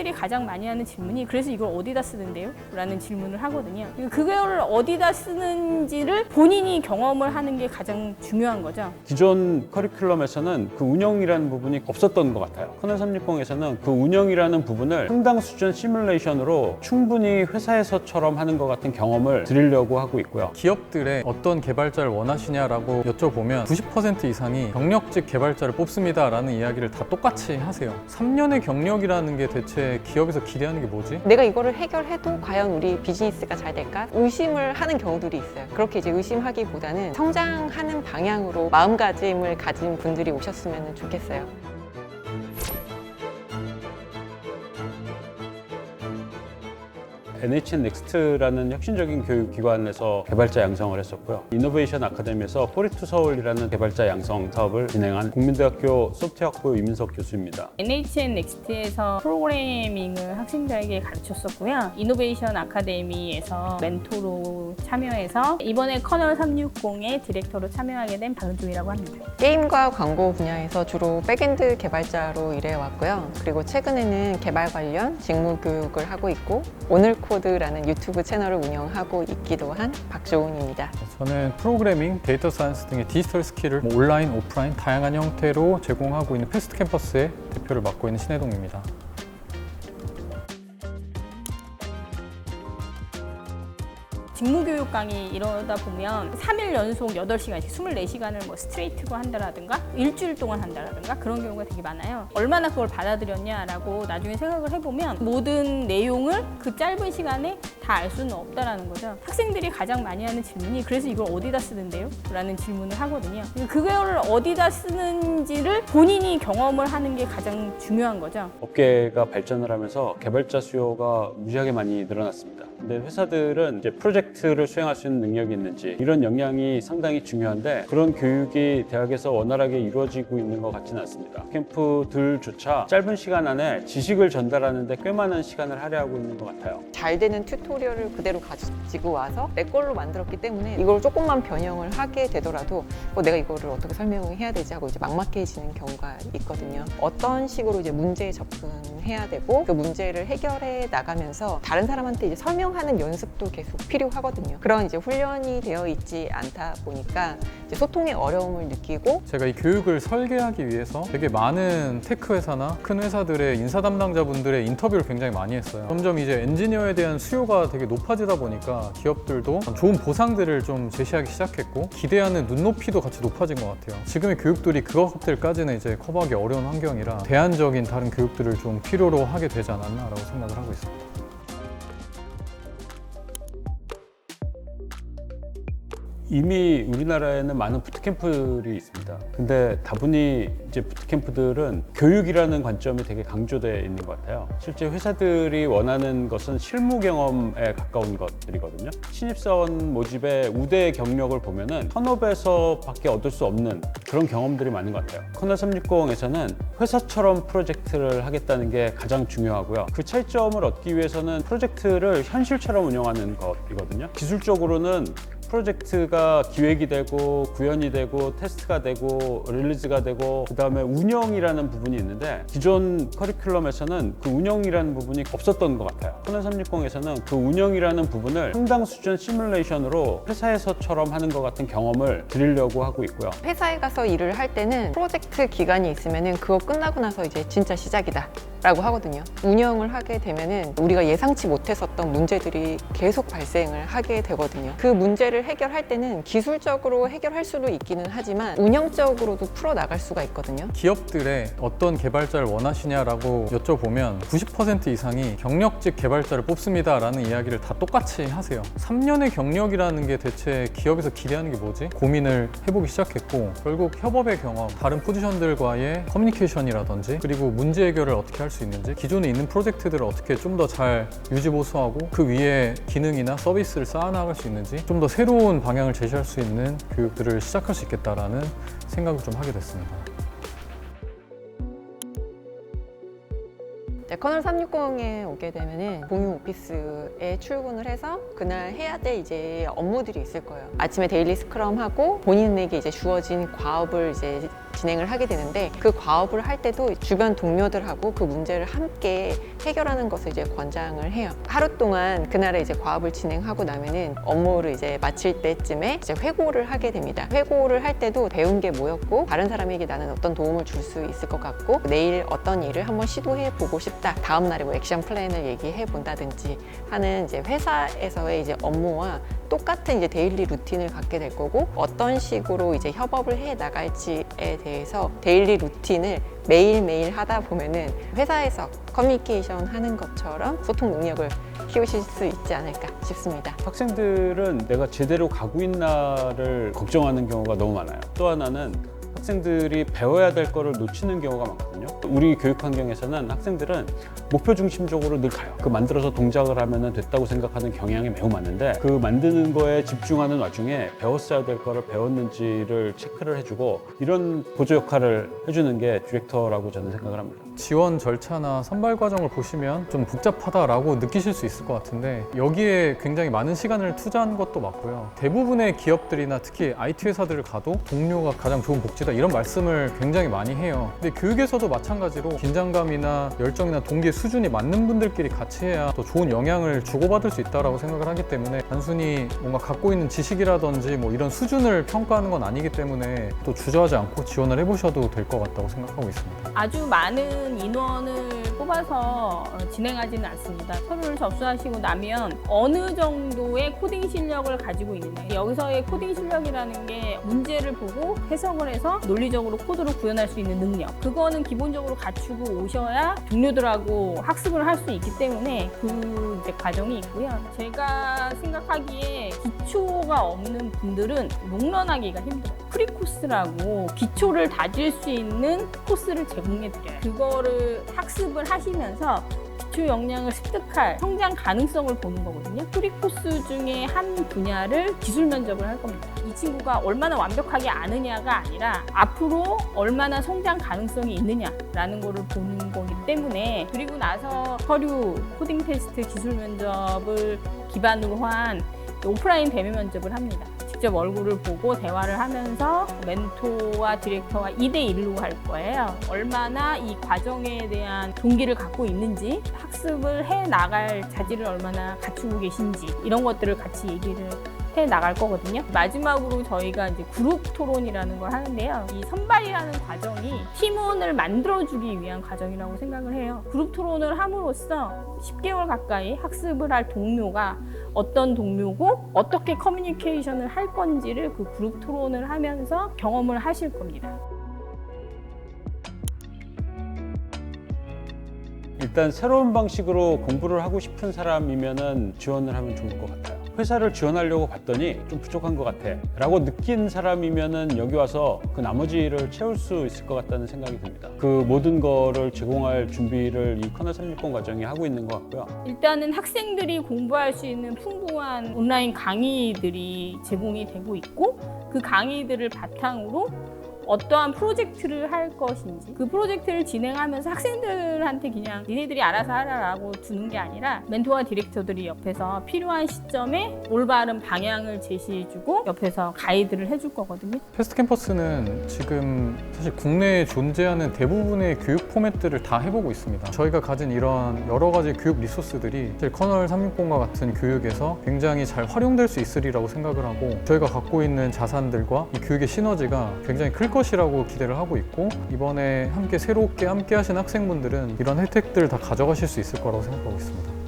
학생들이 가장 많이 하는 질문이 그래서 이걸 어디다 쓰는데요? 라는 질문을 하거든요. 그걸 어디다 쓰는지를 본인이 경험을 하는 게 가장 중요한 거죠. 기존 커리큘럼에서는 그 운영이라는 부분이 없었던 것 같아요. 커널 360에서는 그 운영이라는 부분을 상당 수준 시뮬레이션으로 충분히 회사에서처럼 하는 것 같은 경험을 드리려고 하고 있고요. 기업들의 어떤 개발자를 원하시냐라고 여쭤보면 90% 이상이 경력직 개발자를 뽑습니다 라는 이야기를 다 똑같이 하세요. 3년의 경력이라는 게 대체 기업에서 기대하는 게 뭐지? 내가 이거를 해결해도 과연 우리 비즈니스가 잘 될까? 의심을 하는 경우들이 있어요. 그렇게 이제 의심하기보다는 성장하는 방향으로 마음가짐을 가진 분들이 오셨으면 좋겠어요. NHN 넥스트라는 혁신적인 교육기관에서 개발자 양성을 했었고요. 이노베이션 아카데미에서 42 서울이라는 개발자 양성 사업을 진행한 국민대학교 소프트웨어학부 이민석 교수입니다. NHN 넥스트에서 프로그래밍을 학생들에게 가르쳤었고요. 이노베이션 아카데미에서 멘토로 참여해서 이번에 커널 360의 디렉터로 참여하게 된 박은중이라고 합니다. 게임과 광고 분야에서 주로 백엔드 개발자로 일해왔고요. 그리고 최근에는 개발 관련 직무 교육을 하고 있고 오늘 코드라는 유튜브 채널을 운영하고 있기도 한 박조은입니다. 저는 프로그래밍, 데이터 사이언스 등의 디지털 스킬을 온라인, 오프라인 다양한 형태로 제공하고 있는 패스트 캠퍼스의 대표를 맡고 있는 신혜동입니다. 직무교육 강의 이러다 보면 3일 연속 8시간씩 24시간을 뭐 스트레이트로 한다라든가 일주일 동안 한다라든가 그런 경우가 되게 많아요. 얼마나 그걸 받아들였냐라고 나중에 생각을 해보면 모든 내용을 그 짧은 시간에 다 알 수는 없다라는 거죠. 학생들이 가장 많이 하는 질문이 그래서 이걸 어디다 쓰는데요? 라는 질문을 하거든요. 그걸 어디다 쓰는지를 본인이 경험을 하는 게 가장 중요한 거죠. 업계가 발전을 하면서 개발자 수요가 무지하게 많이 늘어났습니다. 근데 회사들은 이제 프로젝트를 수행할 수 있는 능력이 있는지 이런 역량이 상당히 중요한데 그런 교육이 대학에서 원활하게 이루어지고 있는 것 같지는 않습니다. 캠프들조차 짧은 시간 안에 지식을 전달하는데 꽤 많은 시간을 할애하고 있는 것 같아요. 잘 되는 튜토리얼을 그대로 가지고 와서 내 걸로 만들었기 때문에 이걸 조금만 변형을 하게 되더라도 내가 이거를 어떻게 설명해야 되지 하고 이제 막막해지는 경우가 있거든요. 어떤 식으로 이제 문제에 접근해야 되고 그 문제를 해결해 나가면서 다른 사람한테 이제 설명하는 연습도 계속 필요하거든요. 그런 이제 훈련이 되어 있지 않다 보니까 이제 소통의 어려움을 느끼고 제가 이 교육을 설계하기 위해서 되게 많은 테크 회사나 큰 회사들의 인사 담당자분들의 인터뷰를 굉장히 많이 했어요. 점점 이제 엔지니어에 대한 수요가 되게 높아지다 보니까 기업들도 좋은 보상들을 좀 제시하기 시작했고 기대하는 눈높이도 같이 높아진 것 같아요. 지금의 교육들이 그것들까지는 이제 커버하기 어려운 환경이라 대안적인 다른 교육들을 좀 필요로 하게 되지 않았나라고 생각을 하고 있습니다. 이미 우리나라에는 많은 부트캠프들이 있습니다. 근데 다분히 이제 부트캠프들은 교육이라는 관점이 되게 강조되어 있는 것 같아요. 실제 회사들이 원하는 것은 실무 경험에 가까운 것들이거든요. 신입사원 모집의 우대 경력을 보면은 현업에서밖에 얻을 수 없는 그런 경험들이 많은 것 같아요. 커널 360에서는 회사처럼 프로젝트를 하겠다는 게 가장 중요하고요. 그 차이점을 얻기 위해서는 프로젝트를 현실처럼 운영하는 것이거든요. 기술적으로는 프로젝트가 기획이 되고 구현이 되고 테스트가 되고 릴리즈가 되고 그 다음에 운영이라는 부분이 있는데 기존 커리큘럼에서는 그 운영이라는 부분이 없었던 것 같아요. 커널 360에서는 그 운영이라는 부분을 상당 수준 시뮬레이션으로 회사에서처럼 하는 것 같은 경험을 드리려고 하고 있고요. 회사에 가서 일을 할 때는 프로젝트 기간이 있으면은 그거 끝나고 나서 이제 진짜 시작이다 라고 하거든요. 운영을 하게 되면은 우리가 예상치 못했었던 문제들이 계속 발생을 하게 되거든요. 그 문제를 해결할 때는 기술적으로 해결할 수도 있기는 하지만 운영적으로도 풀어나갈 수가 있거든요. 기업들의 어떤 개발자를 원하시냐라고 여쭤보면 90% 이상이 경력직 개발자를 뽑습니다 라는 이야기를 다 똑같이 하세요. 3년의 경력이라는 게 대체 기업에서 기대하는 게 뭐지? 고민을 해보기 시작했고 결국 협업의 경험, 다른 포지션들과의 커뮤니케이션이라든지 그리고 문제 해결을 어떻게 할 수 있는지 기존에 있는 프로젝트들을 어떻게 좀 더 잘 유지보수하고 그 위에 기능이나 서비스를 쌓아나갈 수 있는지 좀 더 새로운 방향을 제시할 수 있는 교육들을 시작할 수 있겠다라는 생각을 좀 하게 됐습니다. 커널 360에 오게 되면은 공유 오피스에 출근을 해서 그날 해야 될 이제 업무들이 있을 거예요. 아침에 데일리 스크럼 하고 본인에게 이제 주어진 과업을 이제 진행을 하게 되는데 그 과업을 할 때도 주변 동료들하고 그 문제를 함께 해결하는 것을 이제 권장을 해요. 하루 동안 그날에 이제 과업을 진행하고 나면은 업무를 이제 마칠 때쯤에 이제 회고를 하게 됩니다. 회고를 할 때도 배운 게 뭐였고 다른 사람에게 나는 어떤 도움을 줄 수 있을 것 같고 내일 어떤 일을 한번 시도해 보고 싶다. 다음 날에 뭐 액션 플랜을 얘기해 본다든지 하는 이제 회사에서의 이제 업무와 똑같은 이제 데일리 루틴을 갖게 될 거고 어떤 식으로 이제 협업을 해 나갈지에 대해서 데일리 루틴을 매일매일 하다 보면은 회사에서 커뮤니케이션 하는 것처럼 소통 능력을 키우실 수 있지 않을까 싶습니다. 학생들은 내가 제대로 가고 있나를 걱정하는 경우가 너무 많아요. 또 하나는 학생들이 배워야 될 거를 놓치는 경우가 많거든요. 우리 교육 환경에서는 학생들은 목표 중심적으로 늘 가요. 그 만들어서 동작을 하면 됐다고 생각하는 경향이 매우 많은데 그 만드는 거에 집중하는 와중에 배웠어야 될 거를 배웠는지를 체크를 해주고 이런 보조 역할을 해주는 게 디렉터라고 저는 생각을 합니다. 지원 절차나 선발 과정을 보시면 좀 복잡하다라고 느끼실 수 있을 것 같은데 여기에 굉장히 많은 시간을 투자한 것도 맞고요. 대부분의 기업들이나 특히 IT 회사들을 가도 동료가 가장 좋은 복지다 이런 말씀을 굉장히 많이 해요. 근데 교육에서도 마찬가지로 긴장감이나 열정이나 동기의 수준이 맞는 분들끼리 같이 해야 또 좋은 영향을 주고받을 수 있다고 생각을 하기 때문에 단순히 뭔가 갖고 있는 지식이라든지 뭐 이런 수준을 평가하는 건 아니기 때문에 또 주저하지 않고 지원을 해보셔도 될 것 같다고 생각하고 있습니다. 아주 많은 인원을 뽑아서 진행하지는 않습니다. 서류를 접수하시고 나면 어느 정도의 코딩 실력을 가지고 있느냐. 여기서의 코딩 실력이라는 게 문제를 보고 해석을 해서 논리적으로 코드를 구현할 수 있는 능력. 그거는 기본적으로 갖추고 오셔야 동료들하고 학습을 할 수 있기 때문에 그 이제 과정이 있고요. 제가 생각하기에 기초가 없는 분들은 롱런하기가 힘들어요. 프리코스라고 기초를 다질 수 있는 코스를 제공해드려요. 그거를 학습을 하시면서 기초 역량을 습득할 성장 가능성을 보는 거거든요. 프리코스 중에 한 분야를 기술 면접을 할 겁니다. 이 친구가 얼마나 완벽하게 아느냐가 아니라 앞으로 얼마나 성장 가능성이 있느냐라는 거를 보는 거기 때문에 그리고 나서 서류, 코딩 테스트, 기술 면접을 기반으로 한 오프라인 대면 면접을 합니다. 직접 얼굴을 보고 대화를 하면서 멘토와 디렉터와 2대1로 할 거예요. 얼마나 이 과정에 대한 동기를 갖고 있는지, 학습을 해 나갈 자질을 얼마나 갖추고 계신지 이런 것들을 같이 얘기를 해 나갈 거거든요. 마지막으로 저희가 이제 그룹 토론이라는 걸 하는데요. 이 선발이라는 과정이 팀원을 만들어주기 위한 과정이라고 생각을 해요. 그룹 토론을 함으로써 10개월 가까이 학습을 할 동료가 어떤 동료고 어떻게 커뮤니케이션을 할 건지를 그 그룹 토론을 하면서 경험을 하실 겁니다. 일단 새로운 방식으로 공부를 하고 싶은 사람이면은 지원을 하면 좋을 것 같아요. 회사를 지원하려고 봤더니 좀 부족한 것 같아 라고 느낀 사람이면은 여기 와서 그 나머지를 채울 수 있을 것 같다는 생각이 듭니다. 그 모든 거를 제공할 준비를 이 커널 360 과정이 하고 있는 것 같고요. 일단은 학생들이 공부할 수 있는 풍부한 온라인 강의들이 제공이 되고 있고 그 강의들을 바탕으로 어떠한 프로젝트를 할 것인지 그 프로젝트를 진행하면서 학생들한테 그냥 니네들이 알아서 하라라고 두는 게 아니라 멘토와 디렉터들이 옆에서 필요한 시점에 올바른 방향을 제시해주고 옆에서 가이드를 해줄 거거든요. 패스트 캠퍼스는 지금 사실 국내에 존재하는 대부분의 교육 포맷들을 다 해보고 있습니다. 저희가 가진 이런 여러 가지 교육 리소스들이 사실 커널 360과 같은 교육에서 굉장히 잘 활용될 수 있으리라고 생각을 하고 저희가 갖고 있는 자산들과 이 교육의 시너지가 굉장히 클 것이라고 기대를 하고 있고 이번에 새롭게 함께 하신 학생분들은 이런 혜택들을 다 가져가실 수 있을 거라고 생각하고 있습니다.